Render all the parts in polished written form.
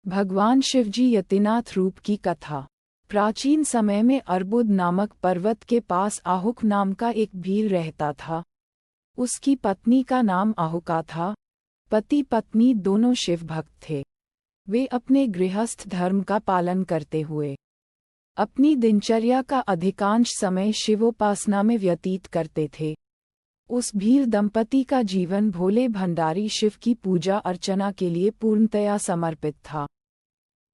भगवान शिवजी यतिनाथ रूप की कथा। प्राचीन समय में अर्बुद नामक पर्वत के पास आहुक नाम का एक भील रहता था। उसकी पत्नी का नाम आहुका था। पति पत्नी दोनों शिव भक्त थे। वे अपने गृहस्थ धर्म का पालन करते हुए अपनी दिनचर्या का अधिकांश समय शिवोपासना में व्यतीत करते थे। उस भील दंपति का जीवन भोले भंडारी शिव की पूजा अर्चना के लिए पूर्णतया समर्पित था।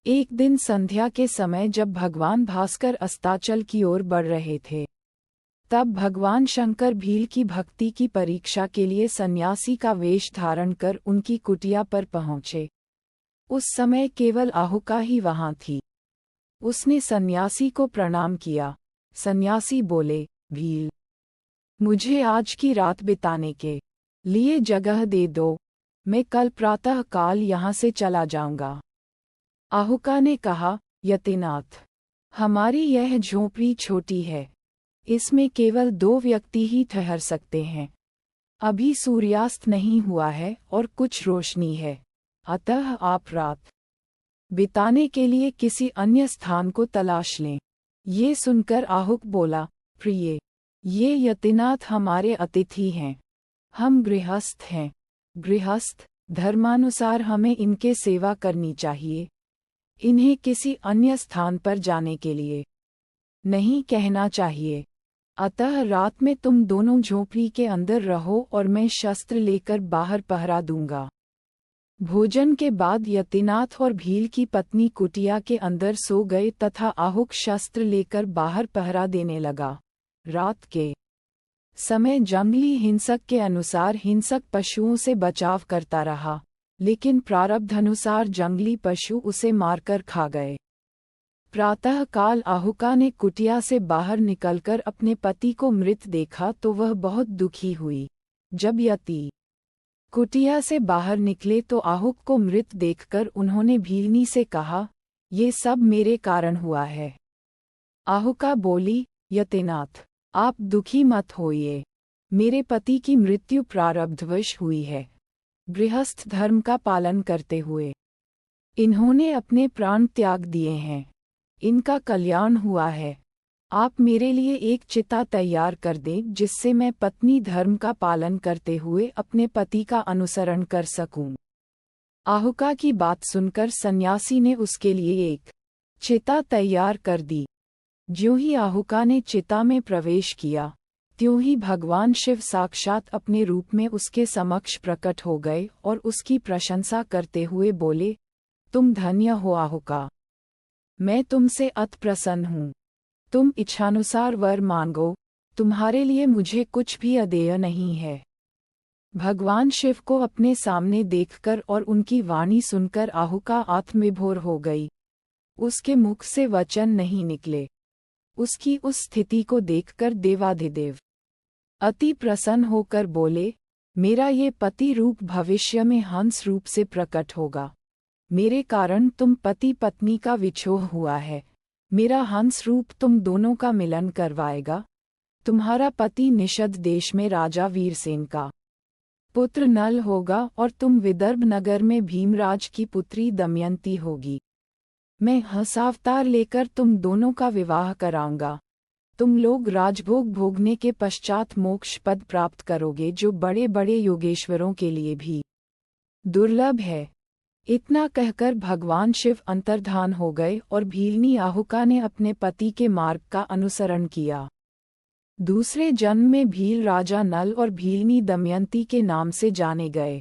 एक दिन संध्या के समय जब भगवान भास्कर अस्ताचल की ओर बढ़ रहे थे, तब भगवान शंकर भील की भक्ति की परीक्षा के लिए सन्यासी का वेश धारण कर उनकी कुटिया पर पहुँचे। उस समय केवल आहुका ही वहां थी। उसने सन्यासी को प्रणाम किया। सन्यासी बोले, भील, मुझे आज की रात बिताने के लिए जगह दे दो। मैं कल प्रातः काल यहाँ से चला जाऊंगा। आहुका ने कहा, यतिनाथ, हमारी यह झोपड़ी छोटी है। इसमें केवल 2 व्यक्ति ही ठहर सकते हैं। अभी सूर्यास्त नहीं हुआ है और कुछ रोशनी है, अतः आप रात बिताने के लिए किसी अन्य स्थान को तलाश लें। ये सुनकर आहुक बोला, प्रिय, ये यतिनाथ हमारे अतिथि हैं। हम गृहस्थ हैं। गृहस्थ धर्मानुसार हमें इनके सेवा करनी चाहिए। इन्हें किसी अन्य स्थान पर जाने के लिए नहीं कहना चाहिए। अतः रात में तुम दोनों झोपड़ी के अंदर रहो और मैं शस्त्र लेकर बाहर पहरा दूंगा। भोजन के बाद यतिनाथ और भील की पत्नी कुटिया के अंदर सो गए तथा आहुक शस्त्र लेकर बाहर पहरा देने लगा। रात के समय जंगली हिंसक के अनुसार हिंसक पशुओं से बचाव करता रहा, लेकिन प्रारब्धानुसार जंगली पशु उसे मारकर खा गए। प्रातः काल आहुका ने कुटिया से बाहर निकलकर अपने पति को मृत देखा तो वह बहुत दुखी हुई। जब यति कुटिया से बाहर निकले तो आहुक को मृत देखकर उन्होंने भीलनी से कहा, ये सब मेरे कारण हुआ है। आहुका बोली, यतिनाथ, आप दुखी मत होइए। मेरे पति की मृत्यु प्रारब्धवश हुई है। गृहस्थ धर्म का पालन करते हुए इन्होंने अपने प्राण त्याग दिए हैं। इनका कल्याण हुआ है। आप मेरे लिए एक चिता तैयार कर दें जिससे मैं पत्नी धर्म का पालन करते हुए अपने पति का अनुसरण कर सकूं। आहुका की बात सुनकर सन्यासी ने उसके लिए एक चिता तैयार कर दी। ज्यों ही आहुका ने चिता में प्रवेश किया, त्यों ही भगवान शिव साक्षात अपने रूप में उसके समक्ष प्रकट हो गए और उसकी प्रशंसा करते हुए बोले, तुम धन्य हो आहुका। मैं तुमसे अति प्रसन्न हूँ। तुम इच्छानुसार वर मांगो। तुम्हारे लिए मुझे कुछ भी अदेय नहीं है। भगवान शिव को अपने सामने देखकर और उनकी वाणी सुनकर आहुका आत्मविभोर हो गई। उसके मुख से वचन नहीं निकले। उसकी उस स्थिति को देखकर देवाधिदेव अति प्रसन्न होकर बोले, मेरा ये पति रूप भविष्य में हंस रूप से प्रकट होगा। मेरे कारण तुम पति पत्नी का विछोह हुआ है। मेरा हंस रूप तुम दोनों का मिलन करवाएगा। तुम्हारा पति निषद देश में राजा वीरसेन का पुत्र नल होगा और तुम विदर्भ नगर में भीमराज की पुत्री दमयंती होगी। मैं हंसावतार लेकर तुम दोनों का विवाह कराऊंगा। तुम लोग राजभोग भोगने के पश्चात मोक्ष पद प्राप्त करोगे, जो बड़े बड़े योगेश्वरों के लिए भी दुर्लभ है। इतना कहकर भगवान शिव अंतर्धान हो गए और भीलनी आहुका ने अपने पति के मार्ग का अनुसरण किया। दूसरे जन्म में भील राजा नल और भीलनी दमयंती के नाम से जाने गए।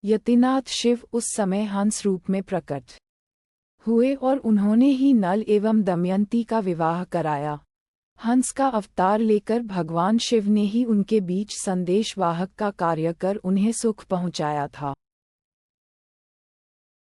यतिनाथ शिव उस समय हंस रूप में प्रकट हुए और उन्होंने ही नल एवं दमयंती का विवाह कराया। हंस का अवतार लेकर भगवान शिव ने ही उनके बीच संदेशवाहक का कार्य कर उन्हें सुख पहुंचाया था।